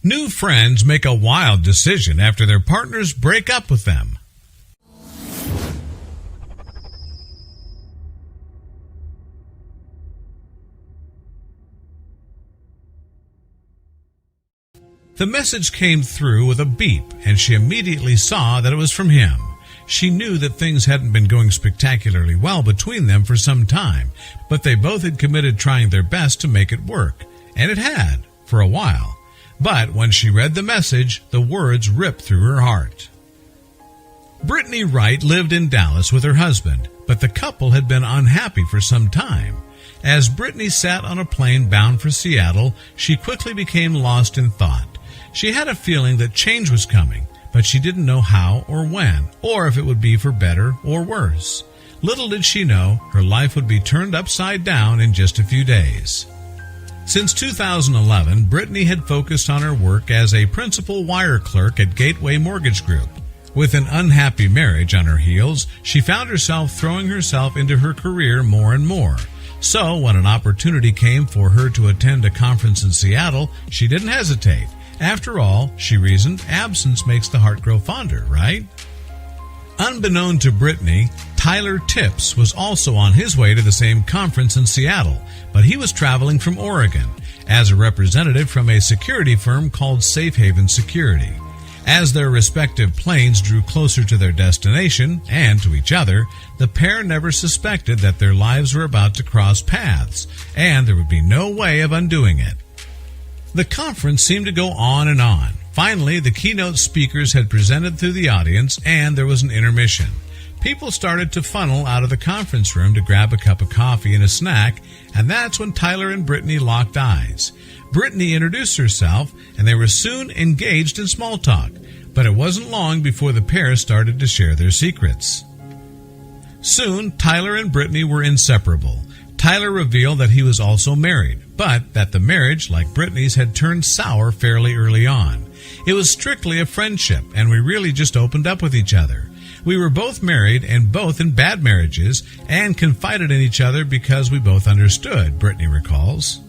New friends make a wild decision after their partners break up with them. The message came through with a beep, and she immediately saw that it was from him. She knew that things hadn't been going spectacularly well between them for some time, but they both had committed trying their best to make it work, and it had, for a while. But when she read the message, the words ripped through her heart. Brittany Wright lived in Dallas with her husband, but the couple had been unhappy for some time. As Brittany sat on a plane bound for Seattle, she quickly became lost in thought. She had a feeling that change was coming, but she didn't know how or when, or if it would be for better or worse. Little did she know, her life would be turned upside down in just a few days. Since 2011, Brittany had focused on her work as a principal wire clerk at Gateway Mortgage Group. With an unhappy marriage on her heels, she found herself throwing herself into her career more and more. So when an opportunity came for her to attend a conference in Seattle, she didn't hesitate. After all, she reasoned, absence makes the heart grow fonder, right? Unbeknown to Brittany, Tyler Tips was also on his way to the same conference in Seattle, but he was traveling from Oregon as a representative from a security firm called Safe Haven Security. As their respective planes drew closer to their destination and to each other, the pair never suspected that their lives were about to cross paths, and there would be no way of undoing it. The conference seemed to go on and on. Finally, the keynote speakers had presented to the audience, and there was an intermission. People started to funnel out of the conference room to grab a cup of coffee and a snack, and that's when Tyler and Brittany locked eyes. Brittany introduced herself, and they were soon engaged in small talk, but it wasn't long before the pair started to share their secrets. Soon, Tyler and Brittany were inseparable. Tyler revealed that he was also married, but that the marriage, like Brittany's, had turned sour fairly early on. It was strictly a friendship, and we really just opened up with each other. We were both married and both in bad marriages and confided in each other because we both understood, Brittany recalls.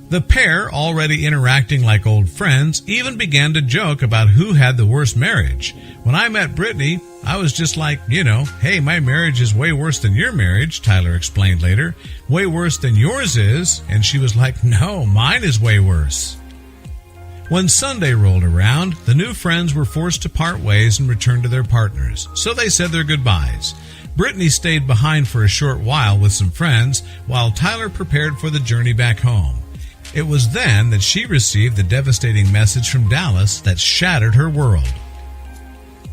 The pair, already interacting like old friends, even began to joke about who had the worst marriage. When I met Brittany, I was just like, hey, my marriage is way worse than your marriage, Tyler explained later. Way worse than yours is. And she was like, no, mine is way worse. When Sunday rolled around, the new friends were forced to part ways and return to their partners, so they said their goodbyes. Brittany stayed behind for a short while with some friends, while Tyler prepared for the journey back home. It was then that she received the devastating message from Dallas that shattered her world.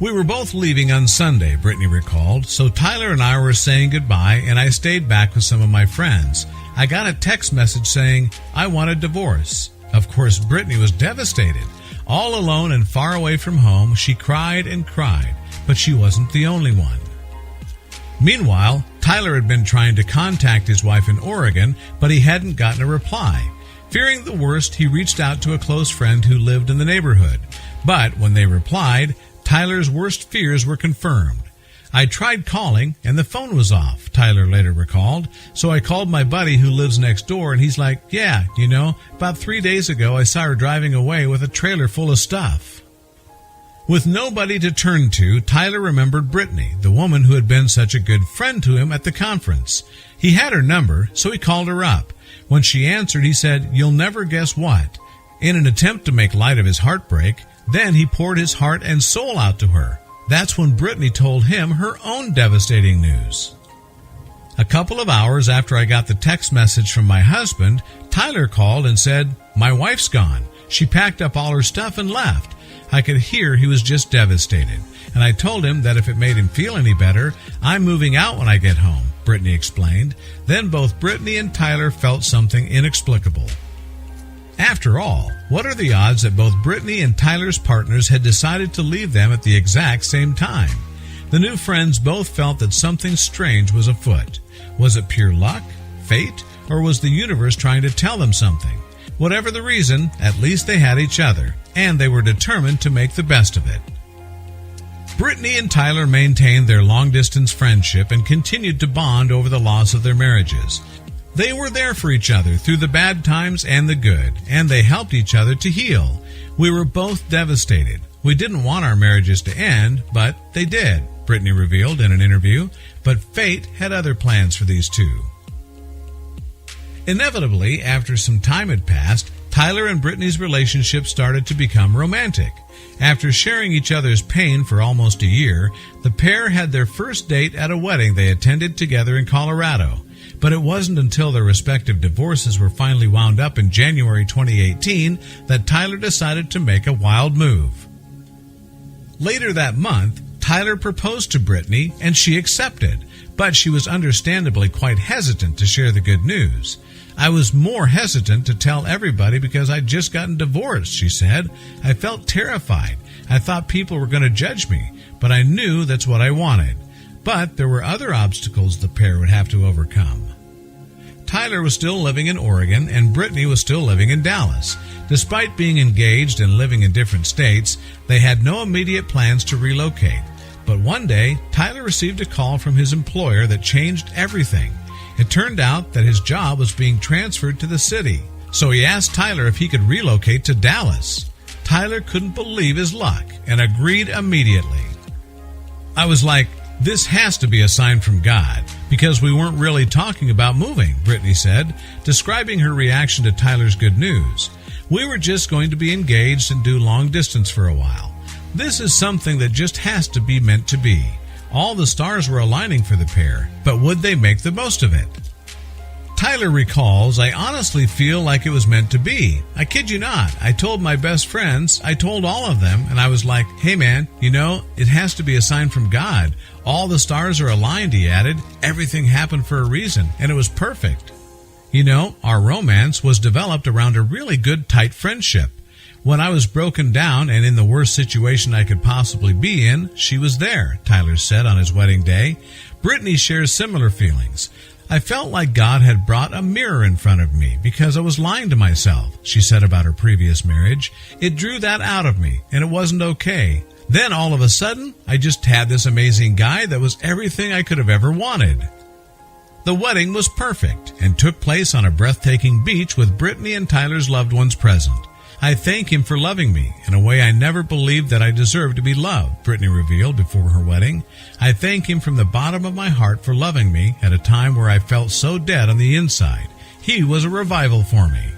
We were both leaving on Sunday, Brittany recalled, so Tyler and I were saying goodbye, and I stayed back with some of my friends. I got a text message saying, I want a divorce. Of course, Brittany was devastated. All alone and far away from home, she cried and cried, but she wasn't the only one. Meanwhile, Tyler had been trying to contact his wife in Oregon, but he hadn't gotten a reply. Fearing the worst, he reached out to a close friend who lived in the neighborhood. But when they replied, Tyler's worst fears were confirmed. I tried calling, and the phone was off, Tyler later recalled. So I called my buddy who lives next door, and he's like, yeah, about 3 days ago I saw her driving away with a trailer full of stuff. With nobody to turn to, Tyler remembered Brittany, the woman who had been such a good friend to him at the conference. He had her number, so he called her up. When she answered, he said, you'll never guess what. In an attempt to make light of his heartbreak, then he poured his heart and soul out to her. That's when Brittany told him her own devastating news. A couple of hours after I got the text message from my husband, Tyler called and said, my wife's gone. She packed up all her stuff and left. I could hear he was just devastated, and I told him that if it made him feel any better, I'm moving out when I get home, Brittany explained. Then both Brittany and Tyler felt something inexplicable. After all, what are the odds that both Brittany and Tyler's partners had decided to leave them at the exact same time? The new friends both felt that something strange was afoot. Was it pure luck, fate, or was the universe trying to tell them something? Whatever the reason, at least they had each other, and they were determined to make the best of it. Brittany and Tyler maintained their long-distance friendship and continued to bond over the loss of their marriages. They were there for each other through the bad times and the good, and they helped each other to heal. We were both devastated. We didn't want our marriages to end, but they did, Brittany revealed in an interview. But fate had other plans for these two. Inevitably, after some time had passed, Tyler and Brittany's relationship started to become romantic. After sharing each other's pain for almost a year, the pair had their first date at a wedding they attended together in Colorado. But it wasn't until their respective divorces were finally wound up in January 2018 that Tyler decided to make a wild move. Later that month, Tyler proposed to Brittany and she accepted, but she was understandably quite hesitant to share the good news. I was more hesitant to tell everybody because I'd just gotten divorced, she said. I felt terrified. I thought people were going to judge me, but I knew that's what I wanted. But there were other obstacles the pair would have to overcome. Tyler was still living in Oregon and Brittany was still living in Dallas. Despite being engaged and living in different states, they had no immediate plans to relocate. But one day, Tyler received a call from his employer that changed everything. It turned out that his job was being transferred to the city, so he asked Tyler if he could relocate to Dallas. Tyler couldn't believe his luck and agreed immediately. I was like, this has to be a sign from God, because we weren't really talking about moving, Brittany said, describing her reaction to Tyler's good news. We were just going to be engaged and do long distance for a while. This is something that just has to be meant to be. All the stars were aligning for the pair, but would they make the most of it? Tyler recalls, I honestly feel like it was meant to be. I kid you not. I told my best friends, I told all of them, and I was like, hey man, it has to be a sign from God. All the stars are aligned, he added. Everything happened for a reason, and it was perfect. Our romance was developed around a really good, tight friendship. When I was broken down and in the worst situation I could possibly be in, she was there, Tyler said on his wedding day. Brittany shares similar feelings. I felt like God had brought a mirror in front of me because I was lying to myself, she said about her previous marriage. It drew that out of me, and it wasn't okay. Then all of a sudden, I just had this amazing guy that was everything I could have ever wanted. The wedding was perfect and took place on a breathtaking beach with Brittany and Tyler's loved ones present. I thank him for loving me in a way I never believed that I deserved to be loved, Brittany revealed before her wedding. I thank him from the bottom of my heart for loving me at a time where I felt so dead on the inside. He was a revival for me.